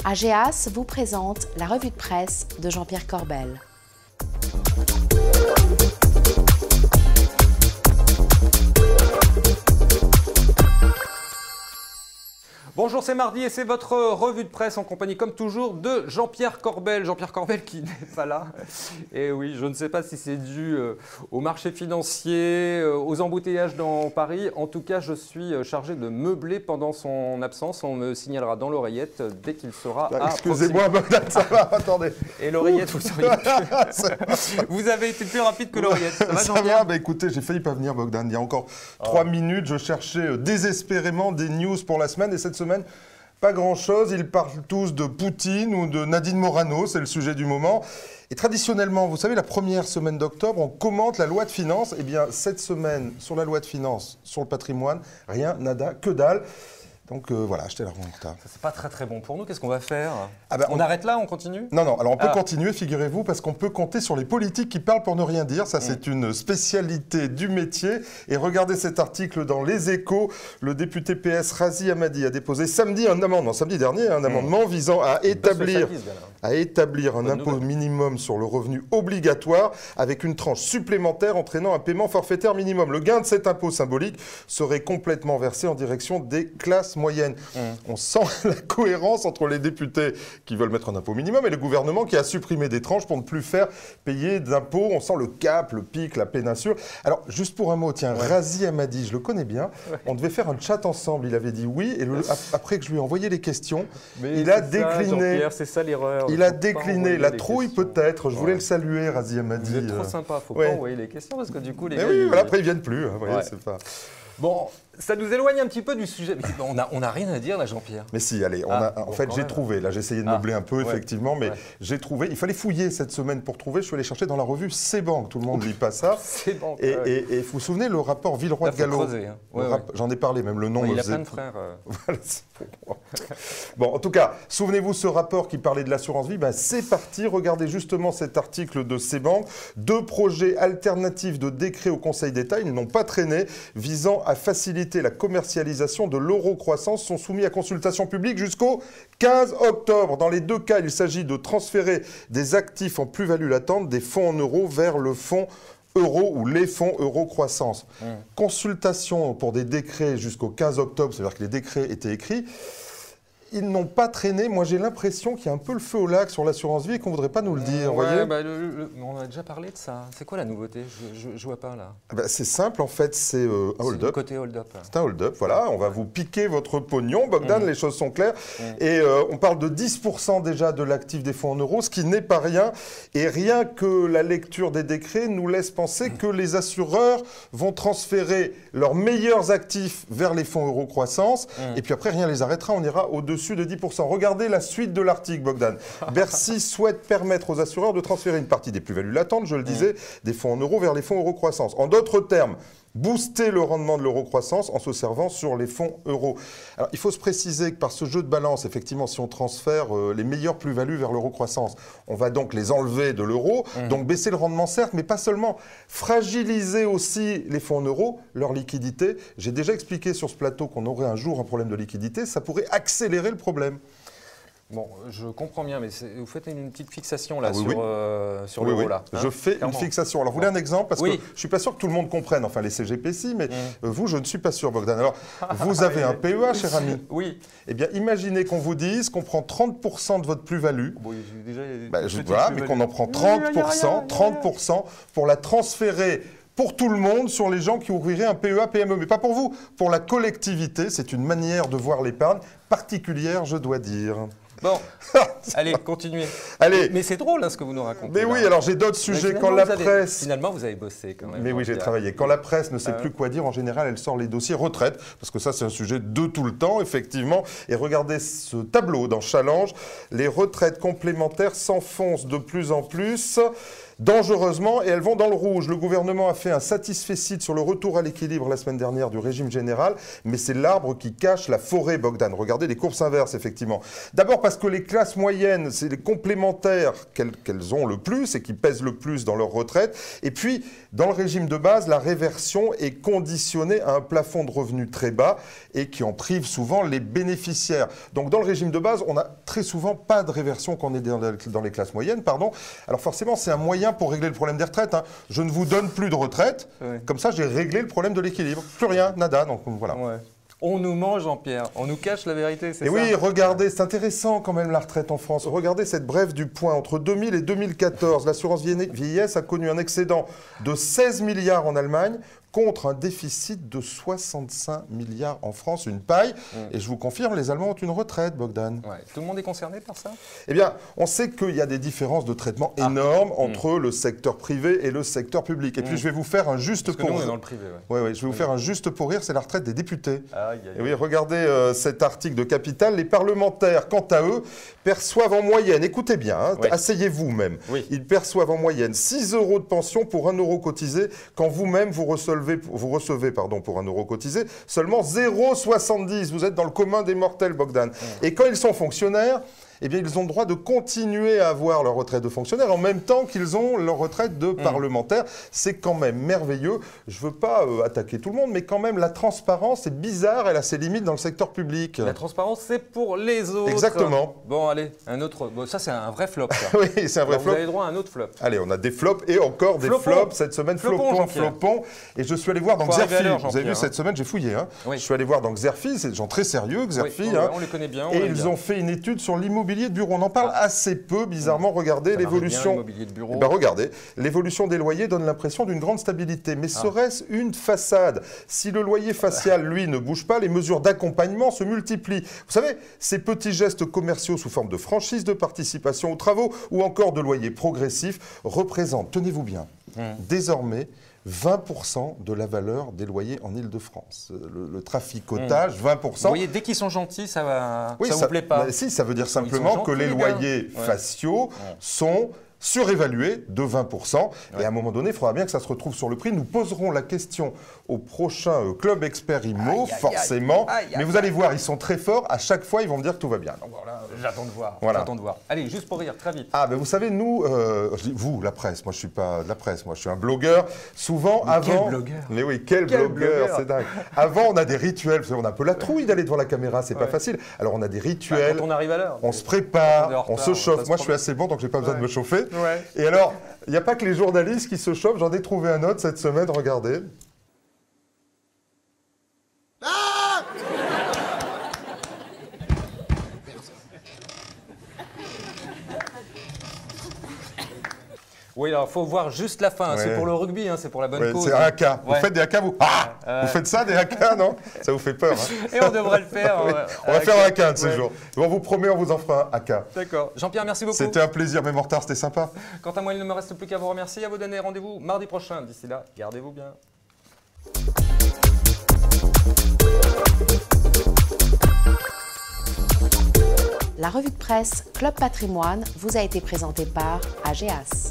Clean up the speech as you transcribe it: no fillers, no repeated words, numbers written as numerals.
AGEAS vous présente la revue de presse de Jean-Pierre Corbel. Bonjour, c'est mardi et c'est votre revue de presse en compagnie, comme toujours, de Jean-Pierre Corbel. Jean-Pierre Corbel qui n'est pas là. Et oui, je ne sais pas si c'est dû au marché financier, aux embouteillages dans Paris. En tout cas, je suis chargé de meubler pendant son absence. On me signalera dans l'oreillette dès qu'il sera à Excusez-moi, Bogdan, ça va, attendez. Et l'oreillette, vous seriez plus... Vous avez été plus rapide que l'oreillette. Ça va, Jean-Pierre ? Ça va, écoutez, j'ai failli pas venir, Bogdan. Il y a encore 3 minutes, je cherchais désespérément des news pour la semaine. Et cette semaine, pas grand-chose. Ils parlent tous de Poutine ou de Nadine Morano, c'est le sujet du moment. Et traditionnellement, vous savez, la première semaine d'octobre, on commente la loi de finances. Eh bien, cette semaine, sur la loi de finances, sur le patrimoine, rien, nada, que dalle. Donc voilà, j'étais là en retard. C'est pas très bon pour nous. Qu'est-ce qu'on va faire ? On arrête là, on continue ? Non, alors on peut continuer, figurez-vous, parce qu'on peut compter sur les politiques qui parlent pour ne rien dire. Ça, c'est une spécialité du métier. Et regardez cet article dans Les Échos. Le député PS Razi Hammadi a déposé samedi dernier, un amendement visant à établir un impôt minimum sur le revenu obligatoire avec une tranche supplémentaire entraînant un paiement forfaitaire minimum. Le gain de cet impôt symbolique serait complètement versé en direction des classes moyennes. On sent la cohérence entre les députés qui veulent mettre un impôt minimum et le gouvernement qui a supprimé des tranches pour ne plus faire payer d'impôts. On sent le Cap, le Pic, la péninsule. Alors, juste pour un mot, tiens, Razi Hammadi, je le connais bien. On devait faire un chat ensemble. Il avait dit oui. Et après que je lui ai envoyé les questions, il a décliné. C'est ça l'erreur. Il a décliné. La trouille peut-être. Je voulais le saluer, Razi Hammadi. Vous êtes trop sympa. Faut pas envoyer les questions parce que du coup, les gars... Oui, voilà, après, ils viennent plus. Hein, voyez, c'est pas... Bon, ça nous éloigne un petit peu du sujet. On n'a rien à dire là, Jean-Pierre. Mais si, allez, en fait, j'ai trouvé. Là, j'ai essayé de meubler un peu, effectivement, mais j'ai trouvé. Il fallait fouiller cette semaine pour trouver. Je suis allé chercher dans la revue C-Bank. Tout le monde ne lit pas ça. C-Bank. Et vous vous souvenez, le rapport Villeroy de Galhau. J'en ai parlé, même le nom me faisait... Il a plein de frères. Bon, en tout cas, souvenez-vous, ce rapport qui parlait de l'assurance vie, c'est parti. Regardez justement cet article de C-Bank. 2 projets alternatifs de décret au Conseil d'État, ils n'ont pas traîné, visant à faciliter la commercialisation de l'euro-croissance, sont soumis à consultation publique jusqu'au 15 octobre. Dans les 2 cas, il s'agit de transférer des actifs en plus-value latente des fonds en euros vers le fonds euro ou les fonds euro-croissance. Consultation pour des décrets jusqu'au 15 octobre, c'est-à-dire que les décrets étaient écrits. Ils n'ont pas traîné. Moi, j'ai l'impression qu'il y a un peu le feu au lac sur l'assurance vie et qu'on ne voudrait pas nous le dire. Voyez on a déjà parlé de ça. C'est quoi la nouveauté ? Je ne vois pas là. C'est simple, en fait, c'est un hold-up. Côté hold-up. C'est un hold-up, voilà. On va vous piquer votre pognon. Bogdan, les choses sont claires. Et on parle de 10% déjà de l'actif des fonds en euros, ce qui n'est pas rien. Et rien que la lecture des décrets nous laisse penser que les assureurs vont transférer leurs meilleurs actifs vers les fonds euro-croissance. Et puis après, rien ne les arrêtera. On ira au-dessus de 10%. Regardez la suite de l'article, Bogdan. Bercy souhaite permettre aux assureurs de transférer une partie des plus-values latentes, je le disais, des fonds en euros vers les fonds euro-croissance. En d'autres termes, booster le rendement de l'euro-croissance en se servant sur les fonds euros. Alors, il faut se préciser que par ce jeu de balance, effectivement, si on transfère les meilleures plus-values vers l'euro-croissance, on va donc les enlever de l'euro, donc baisser le rendement, certes, mais pas seulement. Fragiliser aussi les fonds en euros, leur liquidité. J'ai déjà expliqué sur ce plateau qu'on aurait un jour un problème de liquidité, ça pourrait accélérer le problème. Bon, je comprends bien, mais vous faites une petite fixation là sur l'euro là. Je fais une fixation. Alors, vous voulez un exemple ? Parce que je ne suis pas sûr que tout le monde comprenne, enfin les CGPC, mais vous, je ne suis pas sûr, Bogdan. Alors, vous avez un PEA, cher ami. Oui. Eh bien, imaginez qu'on vous dise qu'on prend 30% de votre plus-value. Bon, mais qu'on en prend 30% pour la transférer pour tout le monde sur les gens qui ouvriraient un PEA, PME. Mais pas pour vous, pour la collectivité. C'est une manière de voir l'épargne particulière, je dois dire. Bon, allez, continuez. Allez. Mais c'est drôle ce que vous nous racontez. Mais oui, alors j'ai d'autres sujets. Quand la presse... Finalement, vous avez bossé quand même. Mais oui, j'ai travaillé. Quand la presse ne sait plus quoi dire, en général, elle sort les dossiers retraite, parce que ça, c'est un sujet de tout le temps, effectivement. Et regardez ce tableau dans Challenge. Les retraites complémentaires s'enfoncent de plus en plus. dangereusement et elles vont dans le rouge. Le gouvernement a fait un satisfecit sur le retour à l'équilibre la semaine dernière du régime général, mais c'est l'arbre qui cache la forêt, Bogdan. Regardez les courbes inverses, effectivement. D'abord parce que les classes moyennes, c'est les complémentaires qu'elles ont le plus et qui pèsent le plus dans leur retraite. Et puis, dans le régime de base, la réversion est conditionnée à un plafond de revenus très bas et qui en prive souvent les bénéficiaires. Donc, dans le régime de base, on n'a très souvent pas de réversion quand on est dans les classes moyennes, pardon. Alors forcément, c'est un moyen pour régler le problème des retraites. Hein. Je ne vous donne plus de retraite. Oui. Comme ça, j'ai réglé le problème de l'équilibre. Plus rien, nada. Donc voilà. Ouais. On nous ment, Jean-Pierre. On nous cache la vérité, c'est ça? Et oui, regardez, c'est intéressant quand même la retraite en France. Regardez cette brève du Point. Entre 2000 et 2014, l'assurance vieillesse a connu un excédent de 16 milliards en Allemagne contre un déficit de 65 milliards en France, une paille. Et je vous confirme, les Allemands ont une retraite, Bogdan. Ouais. Tout le monde est concerné par ça? Eh bien, on sait qu'il y a des différences de traitement énormes entre le secteur privé et le secteur public. Et puis, je vais vous faire un juste pour rire. Nous, on est dans le privé, ouais. Oui, je vais vous faire un juste pour rire, c'est la retraite des députés. Aïe. Et oui, regardez cet article de Capital. Les parlementaires, quant à eux, perçoivent en moyenne, écoutez bien, hein, asseyez-vous même, ils perçoivent en moyenne 6 € de pension pour 1 € cotisé, quand vous-même vous recevez pour 1 € cotisé seulement 0,70. Vous êtes dans le commun des mortels, Bogdan. Et quand ils sont fonctionnaires, eh bien, ils ont le droit de continuer à avoir leur retraite de fonctionnaire en même temps qu'ils ont leur retraite de parlementaire. C'est quand même merveilleux. Je ne veux pas attaquer tout le monde, mais quand même, la transparence est bizarre. Elle a ses limites dans le secteur public. La transparence, c'est pour les autres. Exactement. Bon, allez, un autre. Bon, ça, c'est un vrai flop. Ça. Oui, c'est un vrai flop. Vous avez droit à un autre flop. Allez, on a des flops et encore des flops cette semaine. Flopons. Et je suis allé voir dans Xerfi. Vous avez vu, cette semaine, j'ai fouillé. Hein. Oui. Je suis allé voir dans Xerfi. C'est des gens très sérieux, Xerfi. On les connaît bien. Et ils ont fait une étude sur l'immobilier de bureau. On en parle assez peu, bizarrement. Regardez l'évolution. Regardez, l'évolution des loyers donne l'impression d'une grande stabilité. Mais serait-ce une façade? Si le loyer facial, lui, ne bouge pas, les mesures d'accompagnement se multiplient. Vous savez, ces petits gestes commerciaux sous forme de franchise, de participation aux travaux ou encore de loyers progressifs représentent, tenez-vous bien, désormais 20% de la valeur des loyers en Île-de-France. Le traficotage, 20%. Vous voyez, dès qu'ils sont gentils, ça vous plaît pas. Si, ça veut dire simplement que les loyers faciaux sont surévalué de 20%. Et à un moment donné, il faudra bien que ça se retrouve sur le prix. Nous poserons la question au prochain Club Expert Immo, forcément. Mais vous allez voir, ils sont très forts. À chaque fois, ils vont me dire que tout va bien. Donc voilà, j'attends de voir. Voilà. J'attends de voir. Allez, juste pour rire, très vite. Ah, ben vous savez, nous, je dis vous, la presse. Moi, je ne suis pas de la presse. Moi, je suis un blogueur. Souvent, mais avant. Quel blogueur? Mais oui, quel blogueur, c'est dingue. Avant, on a des rituels. Vous savez, on a un peu la trouille d'aller devant la caméra. C'est pas facile. Alors, on a des rituels. Quand on arrive à l'heure. On se prépare, on se chauffe. Moi, je suis assez bon, donc j'ai pas besoin de me chauffer. Et alors, il n'y a pas que les journalistes qui se chauffent. J'en ai trouvé un autre cette semaine. Regardez. Ah! Oui, alors il faut voir juste la fin. C'est pour le rugby, hein, c'est pour la bonne cause. C'est un haka. Vous faites des haka, vous? Vous faites ça, des haka, non? Ça vous fait peur. Hein? Et on devrait le faire. On va faire un haka un de ces jours. On vous promet, on vous en fera un haka. D'accord. Jean-Pierre, merci beaucoup. C'était un plaisir, même en retard, c'était sympa. Quant à moi, il ne me reste plus qu'à vous remercier. À vous donner rendez-vous mardi prochain. D'ici là, gardez-vous bien. La revue de presse Club Patrimoine vous a été présentée par AGEAS.